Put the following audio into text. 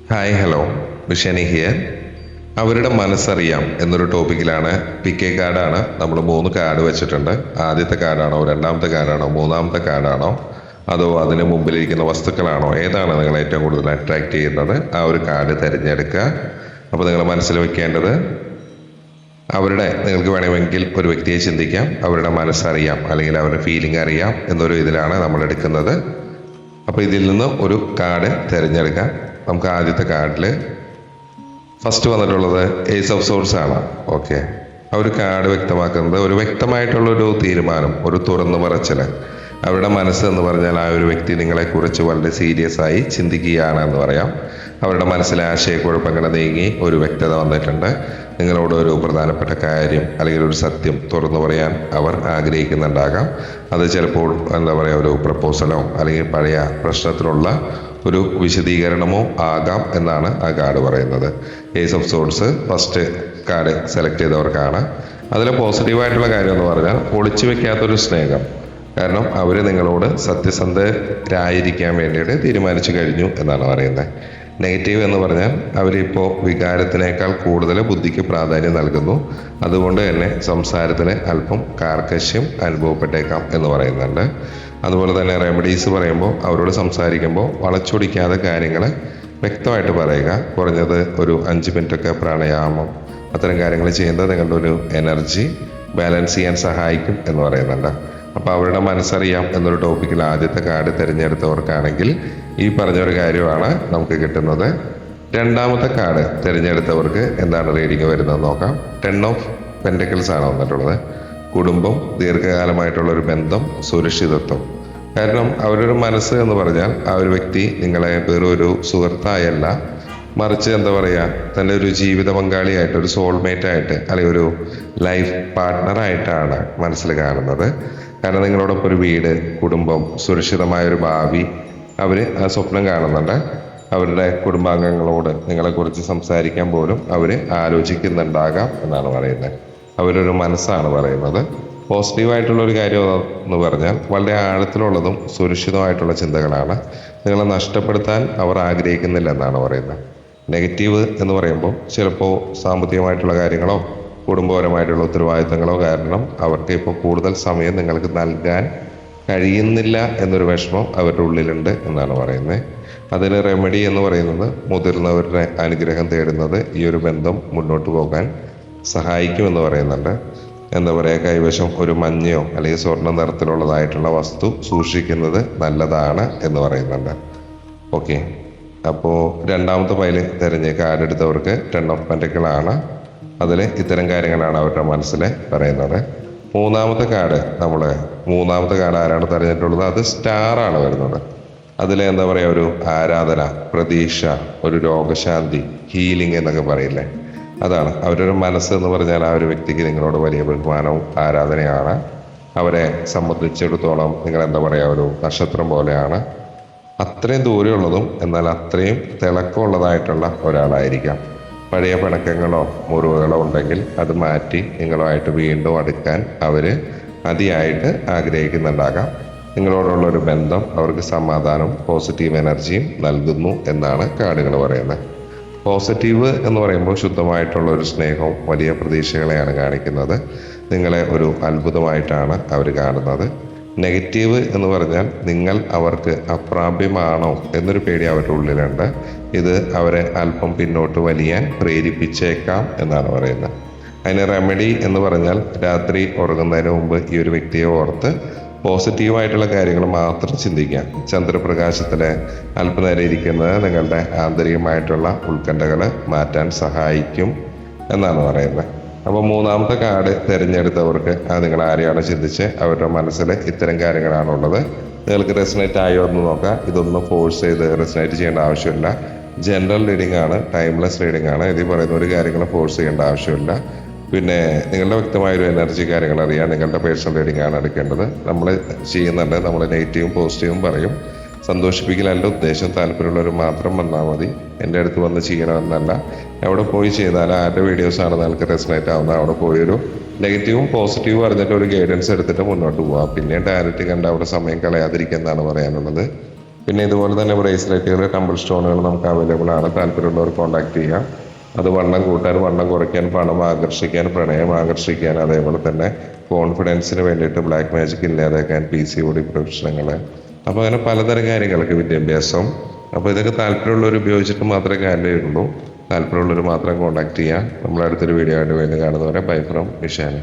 Hi hello മിഷനി here. അവരുടെ മനസ്സറിയാം എന്നൊരു ടോപ്പിക്കിലാണ്. പിക്ക് കാർഡാണ്. നമ്മൾ 3 കാർഡ് വെച്ചിട്ടുണ്ട്. ആദ്യത്തെ കാർഡാണോ, രണ്ടാമത്തെ കാർഡാണോ, മൂന്നാമത്തെ കാർഡാണോ, അതോ അതിന് മുമ്പിലിരിക്കുന്ന വസ്തുക്കളാണോ, ഏതാണ് നിങ്ങൾ ഏറ്റവും കൂടുതൽ അട്രാക്ട് ചെയ്യുന്നത്? ആ ഒരു കാർഡ് തിരഞ്ഞെടുക്കുക. അപ്പോൾ നിങ്ങൾ മനസ്സിൽ വെക്കേണ്ടത്, നിങ്ങൾക്ക് വേണമെങ്കിൽ ഒരു വ്യക്തിയെ ചിന്തിക്കാം, അവരുടെ മനസ്സറിയാം അല്ലെങ്കിൽ അവരുടെ ഫീലിംഗ് അറിയാം എന്നൊരു ഇതിലാണ് നമ്മൾ എടുക്കുന്നത്. അപ്പോൾ ഇതിൽ നിന്ന് ഒരു കാർഡ് തിരഞ്ഞെടുക്കാം. നമുക്ക് ആദ്യത്തെ കാർഡിൽ ഫസ്റ്റ് വന്നിട്ടുള്ളത് ഏസ് ഓഫ് സോർട്സ് ആണ്. ഓക്കെ, ആ ഒരു കാർഡ് വ്യക്തമാക്കുന്നത് ഒരു വ്യക്തമായിട്ടുള്ളൊരു തീരുമാനം, ഒരു തുറന്നു പറച്ചിൽ. അവരുടെ മനസ്സ് എന്ന് പറഞ്ഞാൽ ആ ഒരു വ്യക്തി നിങ്ങളെക്കുറിച്ച് വളരെ സീരിയസ് ആയി ചിന്തിക്കുകയാണ് എന്ന് പറയാം. അവരുടെ മനസ്സിലെ ആശയക്കുഴപ്പങ്ങൾ നീങ്ങി ഒരു വ്യക്തത വന്നിട്ടുണ്ട്. നിങ്ങളോട് ഒരു പ്രധാനപ്പെട്ട കാര്യം അല്ലെങ്കിൽ ഒരു സത്യം തുറന്നു പറയാൻ അവർ ആഗ്രഹിക്കുന്നുണ്ടാകാം. അത് ചിലപ്പോൾ ഒരു പ്രപ്പോസലോ അല്ലെങ്കിൽ പഴയ പ്രശ്നത്തിനുള്ള ഒരു വിശദീകരണമോ ആകാം എന്നാണ് ആ കാർഡ് പറയുന്നത്. Ace of swords first card select ചെയ്തവർക്കാണ്. അതിൽ പോസിറ്റീവായിട്ടുള്ള കാര്യം എന്ന് പറഞ്ഞാൽ ഒളിച്ചു വെക്കാത്തൊരു സ്നേഹം. കാരണം അവർ നിങ്ങളോട് സത്യസന്ധരായിരിക്കാൻ വേണ്ടിയിട്ട് തീരുമാനിച്ചു കഴിഞ്ഞു എന്നാണ് പറയുന്നത്. നെഗറ്റീവ് എന്ന് പറഞ്ഞാൽ അവരിപ്പോൾ വികാരത്തിനേക്കാൾ കൂടുതൽ ബുദ്ധിക്ക് പ്രാധാന്യം നൽകുന്നു. അതുകൊണ്ട് തന്നെ സംസാരത്തിന് അല്പം കാർക്കശ്യം അനുഭവപ്പെട്ടേക്കാം എന്ന് പറയുന്നുണ്ട്. അതുപോലെ തന്നെ റെമഡീസ് പറയുമ്പോൾ അവരോട് സംസാരിക്കുമ്പോൾ വളച്ചൊടിക്കാതെ കാര്യങ്ങൾ വ്യക്തമായിട്ട് പറയുക. കുറഞ്ഞത് ഒരു 5 മിനിറ്റൊക്കെ പ്രാണായാമം അത്തരം കാര്യങ്ങൾ ചെയ്യുന്നത് നിങ്ങളുടെ ഒരു എനർജി ബാലൻസ് ചെയ്യാൻ സഹായിക്കും എന്ന് പറയുന്നുണ്ട്. അപ്പോൾ അവരുടെ മനസ്സറിയാം എന്നൊരു ടോപ്പിക്കിൽ ആദ്യത്തെ കാർഡ് തിരഞ്ഞെടുത്തവർക്കാണെങ്കിൽ ഈ പറഞ്ഞൊരു കാര്യമാണ് നമുക്ക് കിട്ടുന്നത്. രണ്ടാമത്തെ കാർഡ് തിരഞ്ഞെടുത്തവർക്ക് എന്താണ് റീഡിങ് വരുന്നത് നോക്കാം. 10 ഓഫ് പെൻറ്റക്കിൾസ് ആണ് വന്നിട്ടുള്ളത്. കുടുംബം, ദീർഘകാലമായിട്ടുള്ളൊരു ബന്ധം, സുരക്ഷിതത്വം. കാരണം അവരൊരു മനസ്സ് എന്ന് പറഞ്ഞാൽ ആ ഒരു വ്യക്തി നിങ്ങളെ വെറും ഒരു സുഹൃത്തായല്ല, മറിച്ച് തൻ്റെ ഒരു ജീവിത പങ്കാളിയായിട്ട്, ഒരു സോൾമേറ്റായിട്ട് അല്ലെങ്കിൽ ഒരു ലൈഫ് പാർട്ട്ണറായിട്ടാണ് മനസ്സിൽ കാണുന്നത്. കാരണം നിങ്ങളോടൊപ്പം ഒരു വീട്, കുടുംബം, സുരക്ഷിതമായൊരു ഭാവി അവർ ആ സ്വപ്നം കാണുന്നുണ്ട്. അവരുടെ കുടുംബാംഗങ്ങളോട് നിങ്ങളെക്കുറിച്ച് സംസാരിക്കാൻ പോലും അവർ ആലോചിക്കുന്നുണ്ടാകാം എന്നാണ് പറയുന്നത്. അവരൊരു മനസ്സാണ് പറയുന്നത്. പോസിറ്റീവായിട്ടുള്ളൊരു കാര്യം എന്ന് പറഞ്ഞാൽ വളരെ ആഴത്തിലുള്ളതും സുരക്ഷിതമായിട്ടുള്ള ചിന്തകളാണ്. നിങ്ങളെ നഷ്ടപ്പെടുത്താൻ അവർ ആഗ്രഹിക്കുന്നില്ല എന്നാണ് പറയുന്നത്. നെഗറ്റീവ് എന്ന് പറയുമ്പോൾ ചിലപ്പോൾ സാമ്പത്തികമായിട്ടുള്ള കാര്യങ്ങളോ കുടുംബപരമായിട്ടുള്ള ഉത്തരവാദിത്തങ്ങളോ കാരണം അവർക്ക് ഇപ്പോൾ കൂടുതൽ സമയം നിങ്ങൾക്ക് നൽകാൻ കഴിയുന്നില്ല എന്നൊരു വിഷമം അവരുടെ ഉള്ളിലുണ്ട് എന്നാണ് പറയുന്നത്. അതിന് റെമഡി എന്ന് പറയുന്നത് മുതിർന്നവരുടെ അനുഗ്രഹം തേടുന്നത് ഈ ഒരു ബന്ധം മുന്നോട്ട് പോകാൻ സഹായിക്കുമെന്ന് പറയുന്നുണ്ട്. കൈവശം ഒരു മഞ്ഞയോ അല്ലെങ്കിൽ സ്വർണ്ണ നിറത്തിലുള്ളതായിട്ടുള്ള വസ്തു സൂക്ഷിക്കുന്നത് നല്ലതാണ് എന്ന് പറയുന്നുണ്ട്. ഓക്കെ, അപ്പോൾ രണ്ടാമത്തെ പൈല് തിരഞ്ഞ് കാർഡ് എടുത്തവർക്ക് 10 ഓഫ് പെൻറ്റക്കിൾ ആണ്. അതിൽ ഇത്തരം കാര്യങ്ങളാണ് അവരുടെ മനസ്സിൽ പറയുന്നത്. മൂന്നാമത്തെ കാർഡ് ആരാണ് തിരഞ്ഞിട്ടുള്ളത്? അത് സ്റ്റാറാണ് വരുന്നത്. അതിൽ ഒരു ആരാധന, പ്രതീക്ഷ, ഒരു രോഗശാന്തി, ഹീലിംഗ് എന്നൊക്കെ പറയില്ലേ, അതാണ് അവരൊരു മനസ്സ് എന്ന് പറഞ്ഞാൽ. ആ ഒരു വ്യക്തിക്ക് നിങ്ങളോട് വലിയ ബഹുമാനവും ആരാധനയാണ്. അവരെ സംബന്ധിച്ചിടത്തോളം നിങ്ങൾ ഒരു നക്ഷത്രം പോലെയാണ്. അത്രയും ദൂരമുള്ളതും എന്നാൽ അത്രയും തിളക്കമുള്ളതായിട്ടുള്ള ഒരാളായിരിക്കാം. പഴയ പിണക്കങ്ങളോ മുറിവുകളോ ഉണ്ടെങ്കിൽ അത് മാറ്റി നിങ്ങളുമായിട്ട് വീണ്ടും അടുക്കാൻ അവർ അതിയായിട്ട് ആഗ്രഹിക്കുന്നുണ്ടാകാം. നിങ്ങളോടുള്ളൊരു ബന്ധം അവർക്ക് സമാധാനം, പോസിറ്റീവ് എനർജിയും നൽകുന്നു എന്നാണ് കാർഡുകൾ പറയുന്നത്. പോസിറ്റീവ് എന്ന് പറയുമ്പോൾ ശുദ്ധമായിട്ടുള്ള ഒരു സ്നേഹവും വലിയ പ്രതീക്ഷകളെയാണ് കാണിക്കുന്നത്. നിങ്ങളെ ഒരു അത്ഭുതമായിട്ടാണ് അവർ കാണുന്നത്. നെഗറ്റീവ് എന്ന് പറഞ്ഞാൽ നിങ്ങൾ അവർക്ക് അപ്രാപ്യമാണോ എന്നൊരു പേടി അവരുടെ ഉള്ളിലുണ്ട്. ഇത് അവരെ അല്പം പിന്നോട്ട് വലിയാൻ പ്രേരിപ്പിച്ചേക്കാം എന്നാണ് പറയുന്നത്. അതിന് റെമഡി എന്ന് പറഞ്ഞാൽ രാത്രി ഉറങ്ങുന്നതിന് മുമ്പ് ഈ ഒരു വ്യക്തിയെ ഓർത്ത് പോസിറ്റീവായിട്ടുള്ള കാര്യങ്ങൾ മാത്രം ചിന്തിക്കാം. ചന്ദ്രപ്രകാശത്തിലെ അല്പനേരം ഇരിക്കുന്നത് നിങ്ങളുടെ ആന്തരികമായിട്ടുള്ള ഉത്കണ്ഠകൾ മാറ്റാൻ സഹായിക്കും എന്നാണ് പറയുന്നത്. അപ്പോൾ മൂന്നാമത്തെ കാർഡ് തിരഞ്ഞെടുത്തവർക്ക് നിങ്ങൾ ആരെയാണ് ചിന്തിച്ച് അവരുടെ മനസ്സിൽ ഇത്തരം കാര്യങ്ങളാണുള്ളത്. നിങ്ങൾക്ക് റെസനേറ്റ് ആയോ എന്ന് നോക്കാം. ഇതൊന്നും ഫോഴ്സ് ചെയ്ത് റെസനേറ്റ് ചെയ്യേണ്ട ആവശ്യമില്ല. ജനറൽ റീഡിംഗ് ആണ്, ടൈംലെസ് റീഡിംഗ് ആണ്. ഇതിൽ പറയുന്ന ഒരു കാര്യങ്ങൾ ഫോഴ്സ് ചെയ്യേണ്ട ആവശ്യമില്ല. പിന്നെ നിങ്ങളുടെ വ്യക്തമായൊരു എനർജി കാര്യങ്ങൾ അറിയാൻ നിങ്ങളുടെ പേഴ്സണൽ റീഡിംഗ് ആണ് എടുക്കേണ്ടത്. നമ്മൾ ചെയ്യുന്നുണ്ട്, നമ്മൾ നെഗറ്റീവും പോസിറ്റീവും പറയും. സന്തോഷിപ്പിക്കലല്ല ഉദ്ദേശം. താല്പര്യമുള്ളവർ മാത്രം വന്നാൽ മതി. എൻ്റെ അടുത്ത് വന്ന് ചെയ്യണമെന്നല്ല. എവിടെ പോയി ചെയ്താൽ ആരുടെ വീഡിയോസാണ് നിങ്ങൾക്ക് റെസനേറ്റ് ആവുന്നത് അവിടെ പോയൊരു നെഗറ്റീവും പോസിറ്റീവും അറിഞ്ഞിട്ട് ഒരു ഗൈഡൻസ് എടുത്തിട്ട് മുന്നോട്ട് പോവാം. പിന്നെ ഡയറക്റ്റ് കണ്ട് അവിടെ സമയം കളയാതിരിക്കുന്നതാണ് പറയാനുള്ളത്. പിന്നെ ഇതുപോലെ തന്നെ ബ്രേസ്ലെറ്റുകൾ, കമ്പിൾ സ്റ്റോണുകൾ നമുക്ക് അവൈലബിൾ ആണ്. താല്പര്യമുള്ളവർ കോൺടാക്ട് ചെയ്യാം. അത് വണ്ണം കൂട്ടാൻ, വണ്ണം കുറയ്ക്കാൻ, പണം ആകർഷിക്കാൻ, പ്രണയം ആകർഷിക്കാൻ, അതേപോലെ തന്നെ കോൺഫിഡൻസിന് വേണ്ടിയിട്ട്, ബ്ലാക്ക് മാജിക് ഇല്ലാതാക്കാൻ, PCOD പ്രശ്നങ്ങൾ, അപ്പോൾ അങ്ങനെ പലതരം കാര്യങ്ങൾക്ക് വിദ്യാഭ്യാസം. അപ്പോൾ ഇതൊക്കെ താല്പര്യമുള്ളവർ ഉപയോഗിച്ചിട്ട് മാത്രമേ കാര്യമുള്ളൂ. താല്പര്യമുള്ളവർ മാത്രം കോൺടാക്ട് ചെയ്യാം. നമ്മളടുത്തൊരു വീഡിയോ ആയിട്ട് വീണ്ടും കാണുന്നവരെ ബൈ ഫ്രം നിഷാന.